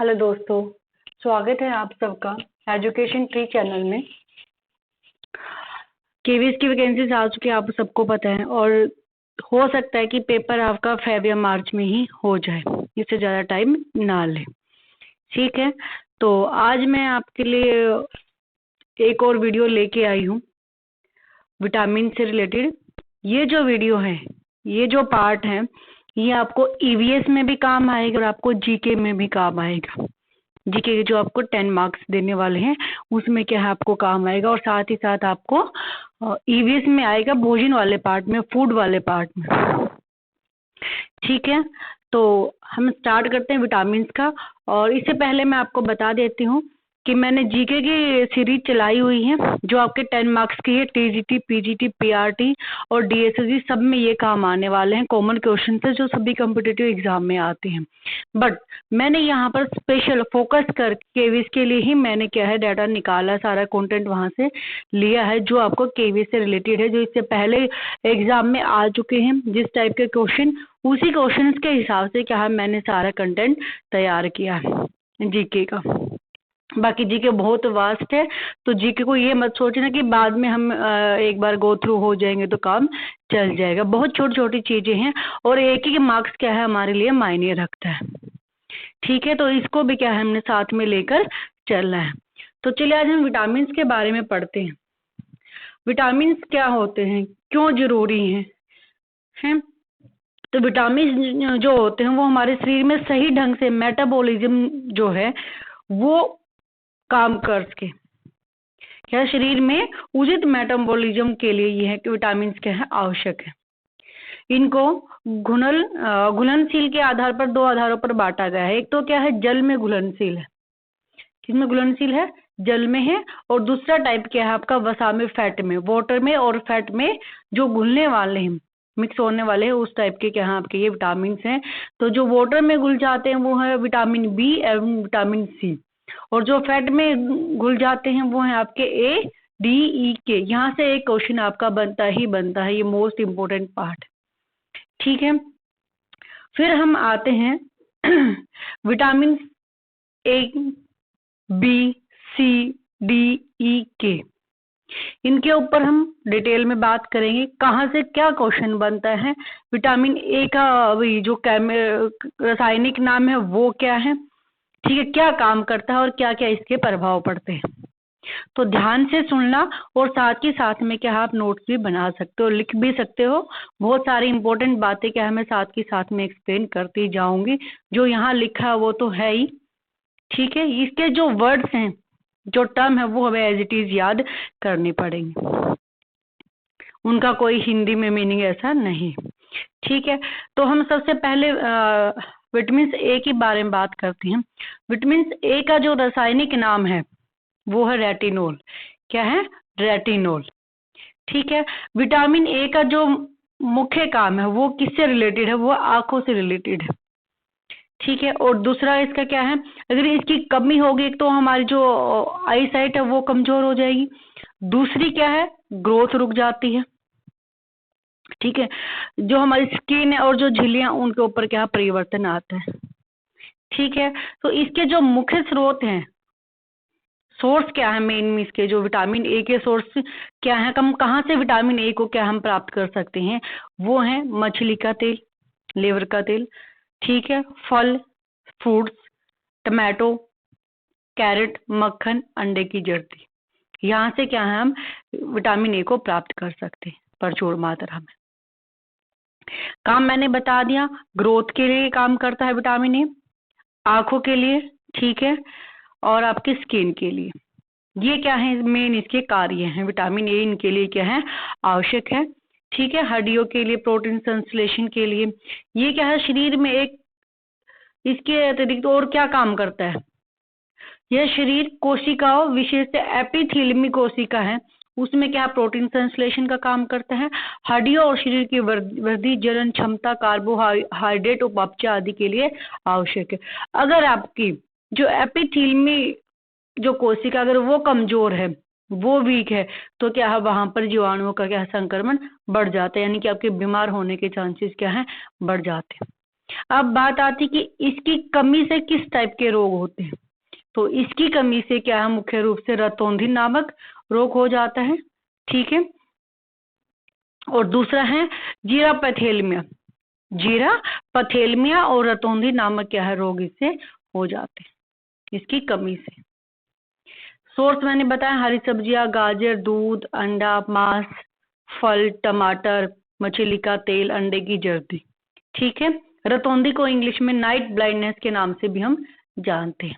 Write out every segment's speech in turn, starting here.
Hello दोस्तों, स्वागत है आप सबका एजुकेशन ट्री चैनल में। केवीएस की वैकेंसीज आ चुकी है, आप सबको पता है, और हो सकता है कि पेपर आपका फेब या मार्च में ही हो जाए, इससे ज़्यादा टाइम ना ले। ठीक है, तो आज मैं आपके लिए एक और वीडियो लेके आई हूँ विटामिन से रिलेटेड। ये जो वीडियो है, ये जो पार्ट है, ये आपको ईवीएस में भी काम आएगा और आपको जीके में भी काम आएगा। जीके के जो आपको 10 मार्क्स देने वाले हैं उसमें क्या है आपको काम आएगा, और साथ ही साथ आपको ईवीएस में आएगा भोजन वाले पार्ट में, फूड वाले पार्ट में। ठीक है, तो हम स्टार्ट करते हैं विटामिन्स का। और इससे पहले मैं आपको बता देती हूँ कि मैंने जीके की सीरीज चलाई हुई है जो आपके 10 मार्क्स की है। टीजीटी, पीजीटी, पीआरटी और डीएसएसजी सब में ये काम आने वाले हैं। कॉमन क्वेश्चन है जो सभी कॉम्पिटिटिव एग्जाम में आते हैं, बट मैंने यहाँ पर स्पेशल फोकस करके केवीएस के लिए ही मैंने क्या है डाटा निकाला, सारा कंटेंट वहाँ से लिया है जो आपको केवीएस से रिलेटेड है, जो इससे पहले एग्जाम में आ चुके हैं। जिस टाइप के क्वेश्चन, उसी क्वेश्चंस के हिसाब से क्या है मैंने सारा कंटेंट तैयार किया है जीके का। बाकी जीके बहुत वास्ट है, तो जीके को ये मत सोचना कि बाद में हम एक बार गो थ्रू हो जाएंगे तो काम चल जाएगा। बहुत छोटी छोटी चीजें हैं और एक ही मार्क्स क्या है हमारे लिए मायने रखता है। ठीक है, तो इसको भी क्या है हमने साथ में लेकर चलना है। तो चलिए आज हम विटामिन के बारे में पढ़ते हैं। विटामिन क्या होते हैं, क्यों जरूरी हैं? तो विटामिन जो होते हैं वो हमारे शरीर में सही ढंग से मेटाबॉलिज्म जो है वो काम कर सके। क्या शरीर में उचित मेटाबॉलिज्म के लिए ये है कि विटामिन क्या है आवश्यक है। इनको घुलनशील के आधार पर दो आधारों पर बांटा गया है। एक तो क्या है जल में घुलनशील है, किसमें घुलनशील है, जल में है। और दूसरा टाइप क्या है आपका वसा में, फैट में, वाटर में और फैट में जो घुलने वाले हैं, मिक्स होने वाले हैं, उस टाइप के क्या है आपके ये विटामिन हैं। तो जो वाटर में घुल जाते हैं वो है विटामिन बी एवं विटामिन सी, और जो फैट में घुल जाते हैं वो है आपके ए, डी, ई के। यहाँ से एक क्वेश्चन आपका बनता ही बनता है, ये मोस्ट इम्पोर्टेंट पार्ट। ठीक है, फिर हम आते हैं vitamin A, B, C, D, E, K. इनके ऊपर हम डिटेल में बात करेंगे कहाँ से क्या क्वेश्चन बनता है। विटामिन ए का जो रासायनिक नाम है वो क्या है, ठीक है, क्या काम करता है और क्या क्या इसके प्रभाव पड़ते हैं। तो ध्यान से सुनना, और साथ ही साथ में क्या आप नोट्स भी बना सकते हो, लिख भी सकते हो। बहुत सारी इंपॉर्टेंट बातें क्या है मैं साथ के साथ में एक्सप्लेन करती जाऊंगी। जो यहाँ लिखा है वो तो है ही, ठीक है। इसके जो वर्ड्स हैं, जो टर्म है वो हमें एज इट इज याद करनी पड़ेंगे, उनका कोई हिंदी में मीनिंग ऐसा नहीं। ठीक है, तो हम सबसे पहले विटामिन ए के बारे में बात करते हैं। विटामिन ए का जो रासायनिक नाम है वो है रेटिनोल। क्या है, रेटिनोल। ठीक है, विटामिन ए का जो मुख्य काम है वो किससे रिलेटेड है, वो आंखों से रिलेटेड है। ठीक है, और दूसरा इसका क्या है, अगर इसकी कमी होगी तो हमारी जो आई साइट है वो कमजोर हो जाएगी। दूसरी क्या है, ग्रोथ रुक जाती है। ठीक है, जो हमारी स्किन है और जो झिल्लियां उनके ऊपर क्या परिवर्तन आता है। ठीक है, तो इसके जो मुख्य स्रोत हैं, सोर्स क्या है मेन, इसके जो विटामिन ए के सोर्स क्या है, हम कहाँ से विटामिन ए को क्या हम प्राप्त कर सकते हैं, वो है मछली का तेल, लीवर का तेल, ठीक है, फल, फ्रूट्स, टमाटो, कैरेट, मक्खन, अंडे की जर्दी। यहाँ से क्या है हम विटामिन ए को प्राप्त कर सकते हैं प्रचुर मात्रा में। काम मैंने बता दिया, ग्रोथ के लिए काम करता है विटामिन ए, आंखों के लिए, ठीक है, और आपकी स्किन के लिए। ये क्या है मेन इसके कार्य हैं। विटामिन ए इनके लिए क्या है आवश्यक है। ठीक है, हड्डियों के लिए, प्रोटीन संश्लेषण के लिए। ये क्या है शरीर में एक, इसके अतिरिक्त और क्या काम करता है, यह शरीर कोशिकाओं, विशेष एपिथेलियमी कोशिका है, उसमें क्या प्रोटीन संश्लेषण का काम करता है। हड्डियों और शरीर की वृद्धि, जलन क्षमता, कार्बोहाइड्रेट उपापचय आदि के लिए आवश्यक है। अगर आपकी जो एपिथेलियमी जो कोशिका अगर वो कमजोर है, वो वीक है, तो क्या है वहां पर जीवाणुओं का क्या संक्रमण बढ़ जाता है, यानी कि आपके बीमार होने के चांसेस क्या है बढ़ जाते हैं। अब बात आती कि इसकी कमी से किस टाइप के रोग होते हैं। तो इसकी कमी से क्या है, मुख्य रूप से रतौंधी नामक रोग हो जाता है, ठीक है। और दूसरा है जीरा पैथेलमिया, जीरा पैथेलमिया और रतौंधी नामक क्या है रोग इससे हो जाते हैं इसकी कमी से। सोर्स मैंने बताया हरी सब्जियां, गाजर, दूध, अंडा, मांस, फल, टमाटर, मछली का तेल, अंडे की जर्दी, ठीक है। रतौंधी को इंग्लिश में नाइट ब्लाइंडनेस के नाम से भी हम जानते हैं।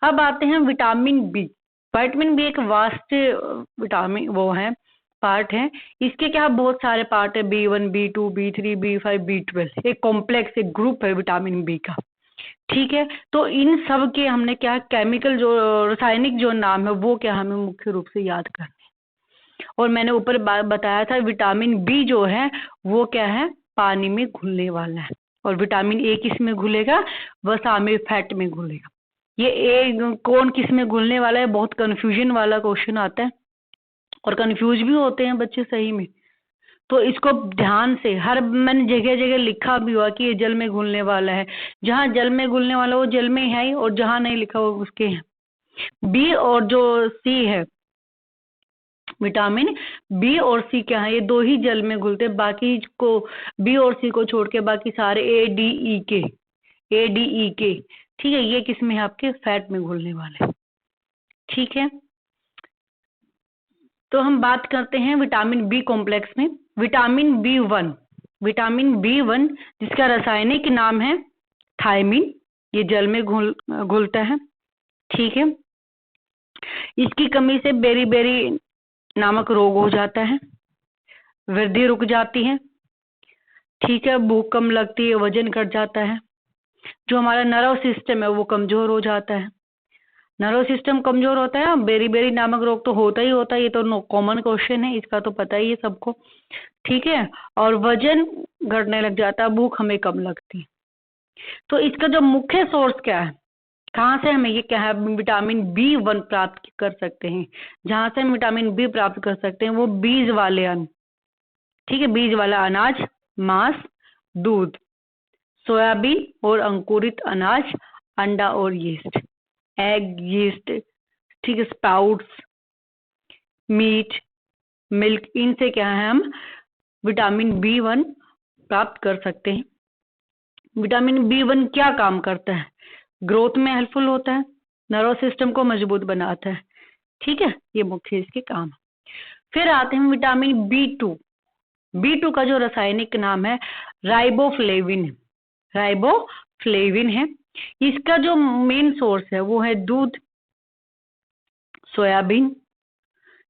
अब आते हैं विटामिन बी। विटामिन बी एक वास्ट विटामिन वो है, पार्ट है। इसके क्या बहुत सारे पार्ट है, B1, B2, B3, B5, B12, एक कॉम्प्लेक्स एक ग्रुप है विटामिन बी का, ठीक है। तो इन सब के हमने क्या केमिकल जो रासायनिक जो नाम है वो क्या हमें मुख्य रूप से याद करने हैं। और मैंने ऊपर बताया था विटामिन बी जो है वो क्या है, पानी में घुलने वाला है। और विटामिन ए किस में घुलेगा, वसा में, फैट में घुलेगा। ये ए कौन किस में घुलने वाला है, बहुत कंफ्यूजन वाला क्वेश्चन आता है और कंफ्यूज भी होते हैं बच्चे सही में। तो इसको ध्यान से, हर मैंने जगह जगह लिखा भी हुआ कि ये जल में घुलने वाला है। जहाँ जल में घुलने वाला वो जल में है ही, और जहाँ नहीं लिखा वो उसके है। बी और जो सी है, विटामिन बी और सी क्या है, ये दो ही जल में घुलते, बाकी को बी और सी को छोड़ के बाकी सारे ए डी ई के, ठीक है, ये किस में है, आपके फैट में घुलने वाले, ठीक है। तो हम बात करते हैं विटामिन बी कॉम्प्लेक्स में। विटामिन B1, विटामिन B1 जिसका रासायनिक नाम है थायमिन, ये जल में घुलता है, ठीक है। इसकी कमी से बेरी नामक रोग हो जाता है, वृद्धि रुक जाती है, ठीक है, भूख कम लगती है, वजन घट जाता है, जो हमारा नर्व सिस्टम है वो कमजोर हो जाता है। नर्व सिस्टम कमजोर होता है, बेरी नामक रोग तो होता ही होता है, ये तो कॉमन क्वेश्चन है, इसका तो पता ही है सबको, ठीक है। और वजन घटने लग जाता है, भूख हमें कम लगती है। तो इसका जो मुख्य सोर्स क्या है, कहाँ से हमें ये क्या है विटामिन B1 प्राप्त कर सकते हैं, जहां से हम विटामिन बी प्राप्त कर सकते हैं वो बीज वाले अन्न, ठीक है, बीज वाला अनाज, मांस, दूध, सोयाबीन और अंकुरित अनाज, अंडा और यीस्ट, एग, यीस्ट, ठीक है, स्प्राउट्स, मीट, मिल्क, इनसे क्या है हम विटामिन B1 प्राप्त कर सकते हैं। विटामिन B1 क्या काम करता है, ग्रोथ में हेल्पफुल होता है, नर्व सिस्टम को मजबूत बनाता है, ठीक है, ये मुख्य इसके काम है। फिर आते हैं विटामिन B2 का जो रासायनिक नाम है राइबोफ्लेविन, राइबोफ्लेविन है। इसका जो मेन सोर्स है वो है दूध, सोयाबीन,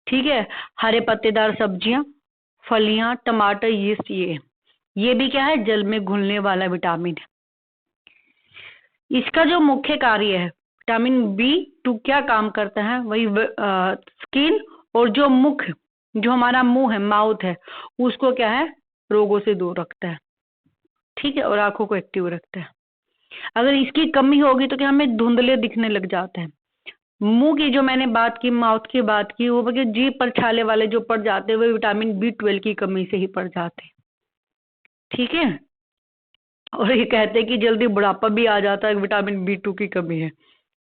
ठीक है, हरे पत्तेदार सब्जियां, फलियां, टमाटर, यीस्ट, ये भी क्या है जल में घुलने वाला विटामिन है। इसका जो मुख्य कार्य है, विटामिन B2 क्या काम करता है, वही स्किन और जो मुख, जो हमारा मुंह है, माउथ है, उसको क्या है रोगों से दूर रखता है, ठीक है, और आंखों को एक्टिव रखता है। अगर इसकी कमी होगी तो क्या हमें धुंधले दिखने लग जाते हैं। मुंह की जो मैंने बात की, माउथ की बात की, वो बल्कि जीभ पर छाले वाले जो पड़ जाते हैं वो विटामिन B12 की कमी से ही पड़ जाते हैं, ठीक है। और ये कहते हैं कि जल्दी बुढ़ापा भी आ जाता है, विटामिन B2 की कमी है,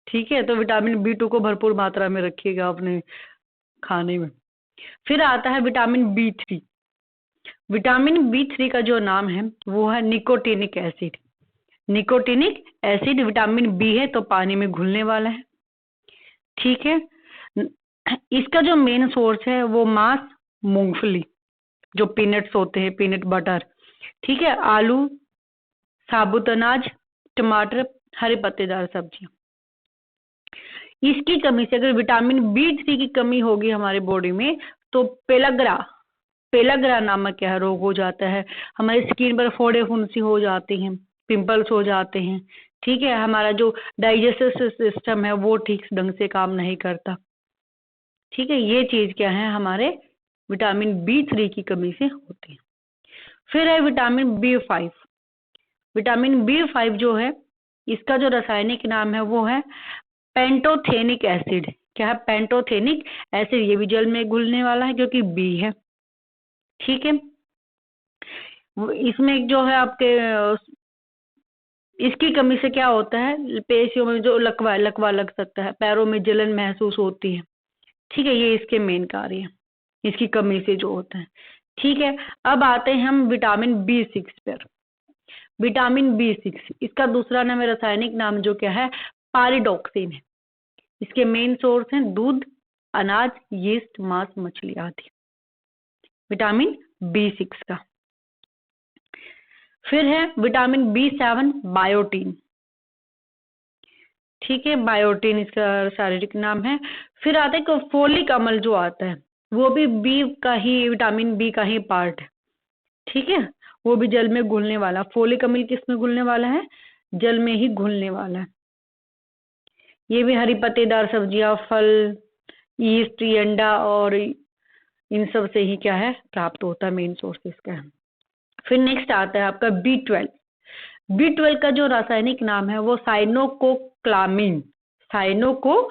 ठीक है। तो विटामिन B2 को भरपूर मात्रा में रखिएगा अपने खाने में। फिर आता है विटामिन B3। विटामिन B3 का जो नाम है वो है nicotinic acid. Nicotinic acid vitamin B है तो पानी में घुलने वाला है, ठीक है। इसका जो मेन सोर्स है वो मांस, मूंगफली, जो पीनट्स होते हैं, पीनट बटर, ठीक है, आलू, साबुत अनाज, टमाटर, हरे पत्तेदार सब्जियां। इसकी कमी से अगर विटामिन B3 की कमी होगी हमारी बॉडी में तो पेलाग्रा नामक क्या रोग हो जाता है, हमारी स्किन पर फोड़े फुंसी हो जाती हैं, पिंपल्स हो जाते हैं, ठीक है, हमारा जो डाइजेस्टिव सिस्टम है वो ठीक ढंग से काम नहीं करता, ठीक है। ये चीज क्या है हमारे विटामिन B3 की कमी से होती है। फिर है विटामिन B5। विटामिन B5 जो है इसका जो रासायनिक नाम है वो है पेंटोथेनिक एसिड। क्या है, पेंटोथेनिक एसिड, ये भी जल में घुलने वाला है क्योंकि बी है, ठीक है। इसमें जो है आपके इसकी कमी से क्या होता है, पेशियों में जो लकवा लकवा लग सकता है, पैरों में जलन महसूस होती है। ठीक है, ये इसके मेन कार्य है, इसकी कमी से जो होता है। ठीक है, अब आते हैं हम विटामिन B6 पर। विटामिन B6, इसका दूसरा नाम है, रासायनिक नाम जो क्या है, पारिडॉक्सिन है। इसके मेन सोर्स हैं दूध, अनाज, यीस्ट, मांस, मछली आदि। विटामिन B6 का। फिर है विटामिन B7 बायोटीन। ठीक है, बायोटीन इसका शारीरिक नाम है। फिर आता है कि फोलिक अम्ल जो आता है, वो भी बी का ही, विटामिन बी का ही पार्ट है। ठीक है, वो भी जल में घुलने वाला। फोलिक अम्ल किस में घुलने वाला है, जल में ही घुलने वाला है। ये भी हरी पत्तेदार सब्जियां, फल, ईस्ट, अंडा और इन सब से ही क्या है, प्राप्त होता है, मेन सोर्स इसका है। फिर नेक्स्ट आता है आपका B12। B12 का जो रासायनिक नाम है वो साइनोकोक्लामिन। साइनोकोक्लामिन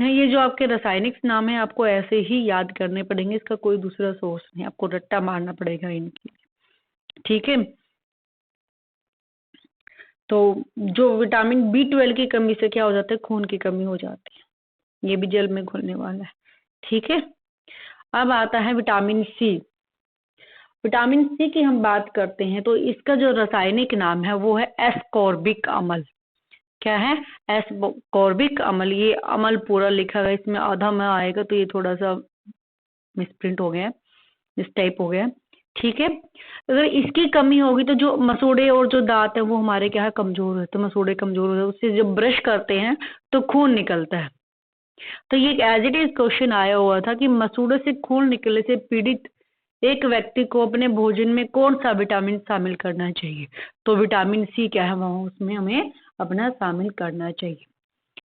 है। ये जो आपके रासायनिक नाम है आपको ऐसे ही याद करने पड़ेंगे, इसका कोई दूसरा सोर्स नहीं, आपको रट्टा मारना पड़ेगा इनकी। ठीक है, तो जो विटामिन B12 की कमी से क्या हो जाता है, खून की कमी हो जाती है। ये भी जल में घुलने वाला है। ठीक है, अब आता है विटामिन C। विटामिन C की हम बात करते हैं तो इसका जो रासायनिक नाम है वो है एस्कॉर्बिक अम्ल। क्या है, एस्कॉर्बिक अम्ल। ये अम्ल पूरा लिखा गया, इसमें आधा में आएगा तो ये थोड़ा सा मिसप्रिंट हो गया, इस टाइप हो गया। ठीक है, अगर इसकी कमी होगी तो जो मसूड़े और जो दांत है वो हमारे क्या है, कमजोर होते हैं। मसूड़े कमजोर होते हैं, उससे जब ब्रश करते हैं तो खून निकलता है। तो ये एज इट इज क्वेश्चन आया हुआ था कि मसूड़े से खून निकलने से पीड़ित एक व्यक्ति को अपने भोजन में कौन सा विटामिन शामिल करना चाहिए। तो विटामिन C क्या है, वहां उसमें हमें अपना शामिल करना चाहिए।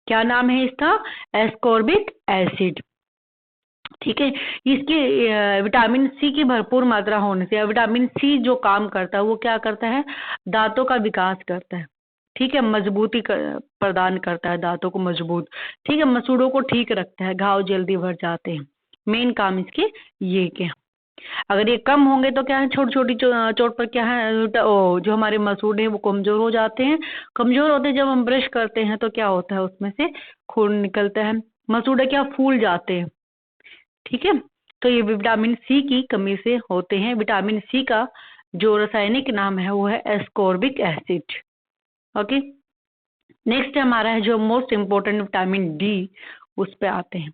क्या नाम है इसका, एस्कॉर्बिक एसिड। ठीक है, इसकी विटामिन C की भरपूर मात्रा होने से, विटामिन C जो काम करता है वो क्या करता है, दांतों का विकास करता है। ठीक है, मजबूती प्रदान करता है, दांतों को मजबूत। ठीक है, मसूड़ों को ठीक रखता है, घाव जल्दी भर जाते हैं। मेन काम इसके ये क्या, अगर ये कम होंगे तो क्या है, छोटी छोटी चोट पर क्या है, जो हमारे मसूड़े हैं वो कमजोर हो जाते हैं। कमजोर होते हैं, जब हम ब्रश करते हैं तो क्या होता है, उसमें से खून निकलता है, मसूड़े क्या फूल जाते हैं। ठीक है, तो ये विटामिन C की कमी से होते हैं। विटामिन C का जो रासायनिक नाम है वो है एस्कॉर्बिक एसिड। ओके, नेक्स्ट हमारा है जो मोस्ट इम्पोर्टेंट विटामिन D, उस पे आते हैं।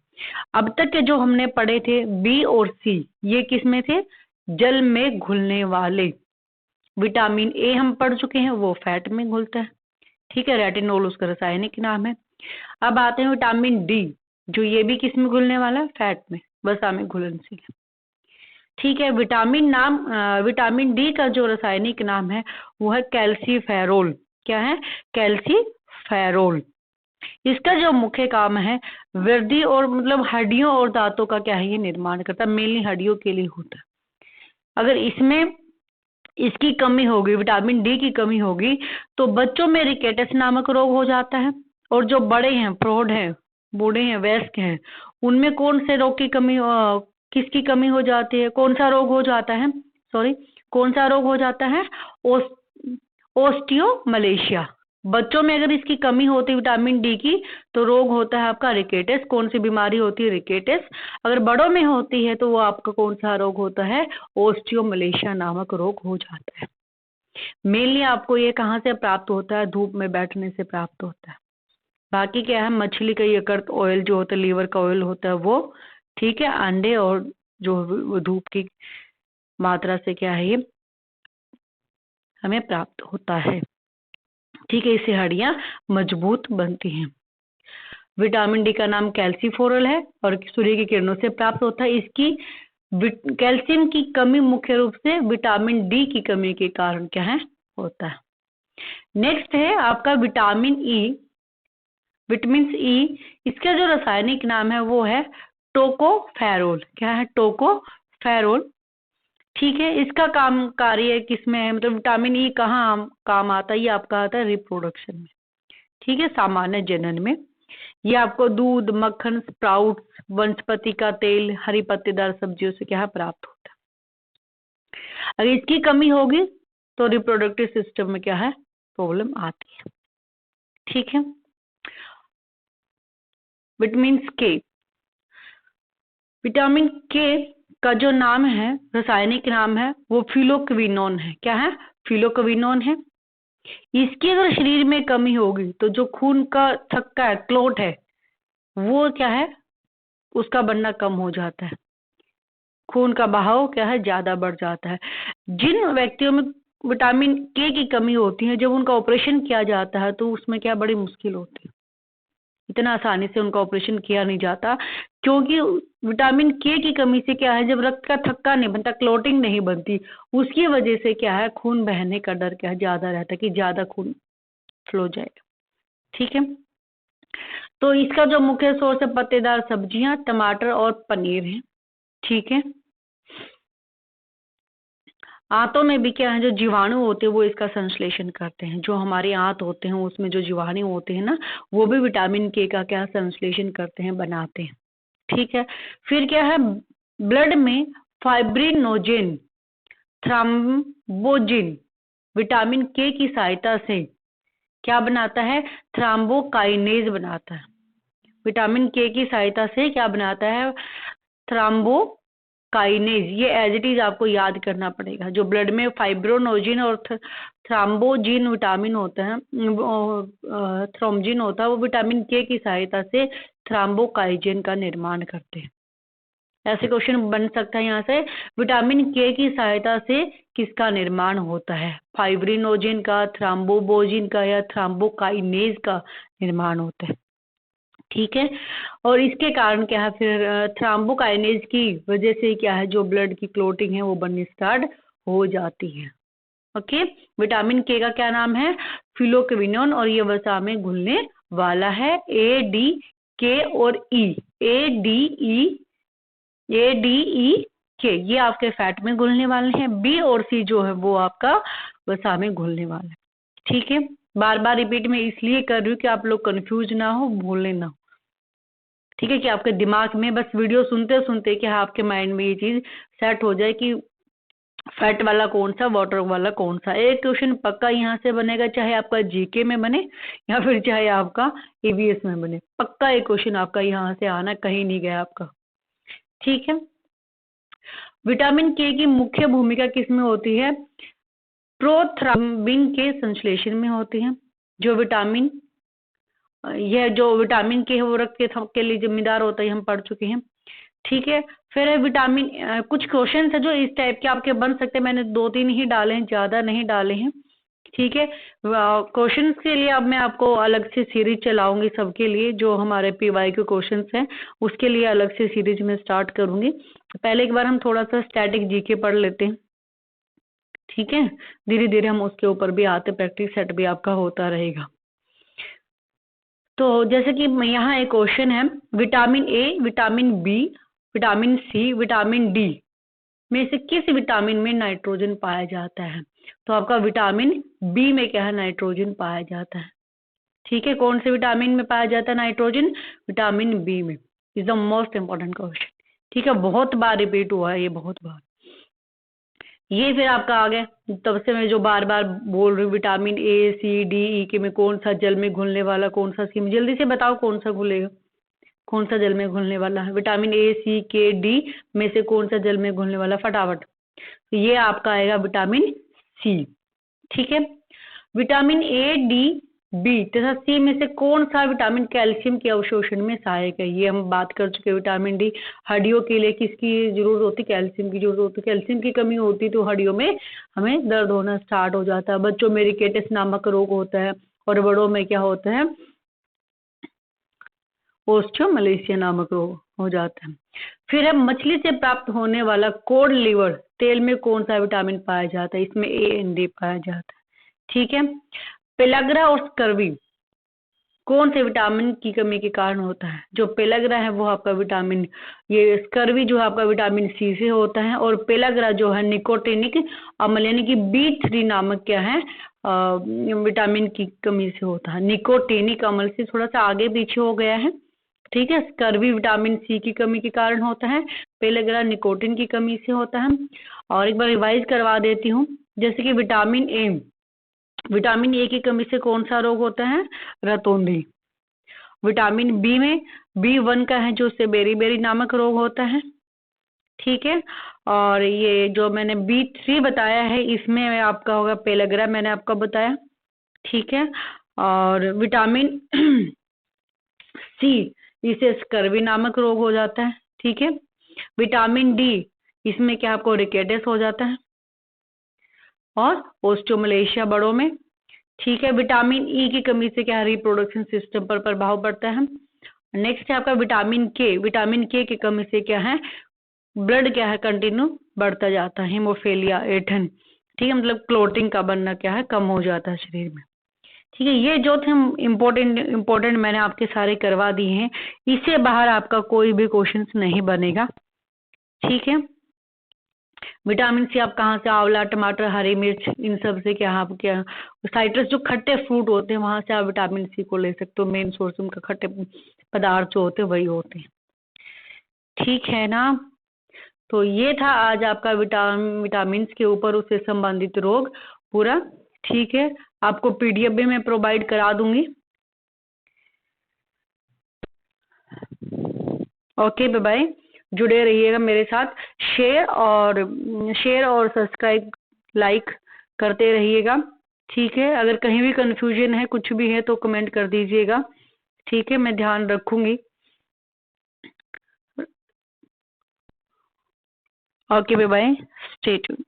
अब तक के जो हमने पढ़े थे B और C, ये किस में थे, जल में घुलने वाले। विटामिन A हम पढ़ चुके हैं, वो फैट में घुलता है। ठीक है, रेटिनोल उसका रासायनिक नाम है। अब आते हैं विटामिन D, जो ये भी किस में घुलने वाला है, फैट में, वसा में घुलनशील है। ठीक है, विटामिन D का जो रासायनिक नाम है वो है कैल्सीफेरोल। क्या है, कैल्सीफेरोल। इसका जो मुख्य काम है वृद्धि और मतलब हड्डियों और दांतों का क्या है, ये निर्माण करता है, मेनली हड्डियों के लिए होता है। अगर इसमें इसकी कमी होगी, विटामिन D की कमी होगी, तो बच्चों में रिकेटस नामक रोग हो जाता है। और जो बड़े हैं, प्रौढ़ हैं, बूढ़े हैं, वयस्क हैं, उनमें कौन से रोग की कमी, किसकी कमी हो जाती है, कौन सा रोग हो जाता है, सॉरी, कौन सा रोग हो जाता है, ओस्टियोमलेशिया। बच्चों में अगर इसकी कमी होती है विटामिन D की तो रोग होता है आपका रिकेटस। कौन सी बीमारी होती है, रिकेटस। अगर बड़ों में होती है तो वो आपका कौन सा रोग होता है, ओस्टियोमलेशिया नामक रोग हो जाता है। मेनली आपको ये कहाँ से प्राप्त होता है, धूप में बैठने से प्राप्त होता है। बाकी क्या है, मछली का यकृत ऑयल जो होता है, लीवर का ऑयल होता है वो। ठीक है, अंडे और जो धूप की मात्रा से क्या है, ये हमें प्राप्त होता है। ठीक है, इससे हड्डियां मजबूत बनती हैं। विटामिन D का नाम कैल्सीफोरल है और सूर्य की किरणों से प्राप्त होता है। इसकी कैल्शियम की कमी मुख्य रूप से विटामिन D की कमी के कारण क्या है, होता है। नेक्स्ट है आपका विटामिन E। विटामिन E, इसका जो रासायनिक नाम है वो है टोकोफेरोल। क्या है, टोकोफेरोल। ठीक है, इसका काम कार्य किसमें है, मतलब विटामिन E कहाँ काम आता है, ये आपका आता है रिप्रोडक्शन में। ठीक है, सामान्य जनन में। ये आपको दूध, मक्खन, स्प्राउट्स, वनस्पति का तेल, हरी पत्तेदार सब्जियों से क्या है, प्राप्त होता है। अगर इसकी कमी होगी तो रिप्रोडक्टिव सिस्टम में क्या है, प्रॉब्लम आती है। ठीक है। विटामिन के, विटामिन के का जो नाम है, रासायनिक नाम है, वो फिलोक्विनोन है। क्या है, फिलोक्विनोन है। इसकी अगर शरीर में कमी होगी तो जो खून का थक्का है, क्लोट है, वो क्या है, उसका बनना कम हो जाता है, खून का बहाव क्या है, ज्यादा बढ़ जाता है। जिन व्यक्तियों में विटामिन के की कमी होती है, जब उनका ऑपरेशन किया जाता है तो उसमें क्या बड़ी मुश्किल होती है, इतना आसानी से उनका ऑपरेशन किया नहीं जाता, क्योंकि विटामिन के की कमी से क्या है, जब रक्त का थक्का नहीं बनता, क्लोटिंग नहीं बनती, उसकी वजह से क्या है, खून बहने का डर क्या है, ज्यादा रहता है कि ज्यादा खून फ्लो जाएगा। ठीक है। तो इसका जो मुख्य सोर्स है, पत्तेदार सब्जियां, टमाटर और पनीर है। ठीक है। आंतों में भी क्या है, जो जीवाणु होते हैं वो इसका संश्लेषण करते हैं। जो हमारे आंत होते हैं उसमें जो जीवाणु होते हैं ना, वो भी विटामिन के का क्या संश्लेषण करते हैं, बनाते हैं। ठीक है। फिर क्या है, ब्लड में फाइब्रिनोजेन, थ्रोम्बोजिन विटामिन के की सहायता से क्या बनाता है, थ्रोम्बोकाइनेज बनाता है। विटामिन के की सहायता से क्या बनाता है, थ्रोम्बोकाइनेज। ये एज इट इज आपको याद करना पड़ेगा। जो ब्लड में फाइब्रोनोजिन और थ्रोम्बोजिन विटामिन होता है, थ्रोम्बोजिन होता है, वो विटामिन के की सहायता से थ्रोम्बोकाइनेज का निर्माण करते हैं। ऐसे क्वेश्चन बन सकता है यहाँ से, विटामिन के की सहायता से किसका निर्माण होता है, फाइब्रिनोजिन का, थ्रोम्बोजिन का या थ्रोम्बोकाइनेज का निर्माण होता है। ठीक है। और इसके कारण क्या है, फिर थ्रोम्बोकाइनेज की वजह से क्या है, जो ब्लड की क्लोटिंग है वो बननी स्टार्ट हो जाती है। ओके। विटामिन के का क्या नाम है, फिलोक्विनोन, और ये वसा में घुलने वाला है। ए डी के और ई, ए डी ई के, ये आपके फैट में घुलने वाले हैं। बी और सी जो है वो आपका वसा में घुलने वाला है। ठीक है। बार बार रिपीट में इसलिए कर रही हूँ कि आप लोग कंफ्यूज ना हो, भूलने ना हो। ठीक है, कि आपके दिमाग में बस वीडियो सुनते सुनते कि हाँ, आपके माइंड में ये चीज सेट हो जाए कि फैट वाला कौन सा, वाटर वाला कौन सा। एक क्वेश्चन पक्का यहाँ से बनेगा, चाहे आपका जीके में बने या फिर चाहे आपका ईवीएस में बने, पक्का एक क्वेश्चन आपका यहाँ से आना, कहीं नहीं गया आपका। ठीक है। विटामिन के की मुख्य भूमिका किसमें होती है, प्रोथ्रोम्बिन के संश्लेषण में होती है। जो विटामिन, यह जो विटामिन के है वो रक्त के थक्के के लिए जिम्मेदार होता है, हम पढ़ चुके हैं। ठीक है। फिर है विटामिन, कुछ क्वेश्चन है जो इस टाइप के आपके बन सकते हैं, मैंने 2-3 ही डाले हैं, ज्यादा नहीं डाले हैं। ठीक है। क्वेश्चंस के लिए अब मैं आपको अलग से सीरीज चलाऊंगी सबके लिए, जो हमारे पीवाई के क्वेश्चंस हैं उसके लिए अलग से सीरीज में स्टार्ट करूंगी। पहले एक बार हम थोड़ा सा स्टैटिक जीके पढ़ लेते हैं। ठीक है। धीरे धीरे हम उसके ऊपर भी आते, प्रैक्टिस सेट भी आपका होता रहेगा। तो जैसे कि यहाँ एक क्वेश्चन है, vitamin A, vitamin B, vitamin C, vitamin D में से किस विटामिन में नाइट्रोजन पाया जाता है। तो आपका विटामिन बी में क्या है, नाइट्रोजन पाया जाता है। ठीक है। कौन से विटामिन में पाया जाता है नाइट्रोजन, विटामिन बी में। Is the most important question. ठीक है, बहुत बार रिपीट हुआ है ये, बहुत बार। ये फिर आपका आ गया, तब से मैं जो बार बार बोल रही हूँ, vitamin A C D E के में कौन सा जल में घुलने वाला, कौन सा सी में, जल्दी से बताओ कौन सा घुलेगा, कौन सा जल में घुलने वाला है। विटामिन ए सी के डी में से कौन सा जल में घुलने वाला, फटाफट। तो ये आपका आएगा विटामिन सी। ठीक है। विटामिन ए डी बी तथा सी में से कौन सा विटामिन कैल्शियम के अवशोषण में सहायक है, ये हम बात कर चुके हैं। विटामिन डी हड्डियों के लिए किसकी जरूरत होती, कैल्शियम की जरूरत होती है। कैल्शियम की कमी होती तो हड्डियों में हमें दर्द होना स्टार्ट हो जाता है। बच्चों में रिकेटस नामक रोग होता है, और बड़ों में क्या होता है, ओस्टियोमलेशिया नामक रोग हो जाता है। फिर है मछली से प्राप्त होने वाला कोड लिवर तेल में कौन सा विटामिन पाया जाता है, इसमें ए एंड डी पाया जाता है। ठीक है। पेलाग्रा और स्कर्वी कौन से विटामिन की कमी के कारण होता है, जो पेलाग्रा है वो आपका विटामिन, ये स्कर्वी जो है आपका विटामिन सी से होता है, और पेलाग्रा जो है निकोटिनिक अम्ल यानी कि B3 नामक क्या है, विटामिन की कमी से होता है। निकोटिनिक अम्ल से थोड़ा सा आगे पीछे हो गया है। ठीक है। स्कर्वी विटामिन सी की कमी के कारण होता है, पेलाग्रा निकोटिन की कमी से होता है। और एक बार रिवाइज करवा देती हूँ, जैसे कि विटामिन ए की कमी से कौन सा रोग होता है? रतौंधी। विटामिन बी में B1 का है जो उससे बेरी नामक रोग होता है। ठीक है। और ये जो मैंने B3 बताया है इसमें आपका होगा पेलग्रा, मैंने आपको बताया। ठीक है। और विटामिन सी, इसे स्कर्वी नामक रोग हो जाता है। ठीक है। विटामिन डी, इसमें क्या आपको रिकेटस हो जाता है और ओस्टियोमलेशिया बड़ों में। ठीक है। विटामिन ई की कमी से क्या रिप्रोडक्शन सिस्टम पर प्रभाव पड़ता है। नेक्स्ट है आपका विटामिन के। विटामिन के की कमी से क्या है, ब्लड क्या है कंटिन्यू बढ़ता जाता है, हीमोफीलिया एठन। ठीक है, मतलब क्लोटिंग का बनना क्या है कम हो जाता है शरीर में। ठीक है, ये जो थे इम्पोर्टेंट मैंने आपके सारे करवा दिए हैं। इससे बाहर आपका कोई भी क्वेश्चंस नहीं बनेगा। ठीक है। विटामिन सी आप कहाँ से, आंवला, टमाटर, हरी मिर्च, इन सब से क्या आप क्या साइट्रस जो खट्टे फ्रूट होते हैं वहां से आप विटामिन सी को ले सकते हो। मेन सोर्स उनका खट्टे पदार्थ जो होते हैं वही होते हैं। ठीक है ना। तो ये था आज आपका विटामिन के ऊपर उससे संबंधित रोग पूरा। ठीक है, आपको पीडीएफ भी मैं प्रोवाइड करा दूंगी। Okay, bye bye. जुड़े रहिएगा मेरे साथ। शेयर और सब्सक्राइब लाइक करते रहिएगा। ठीक है, अगर कहीं भी कंफ्यूजन है कुछ भी है तो कमेंट कर दीजिएगा। ठीक है, मैं ध्यान रखूंगी। Okay, bye bye. Stay tuned.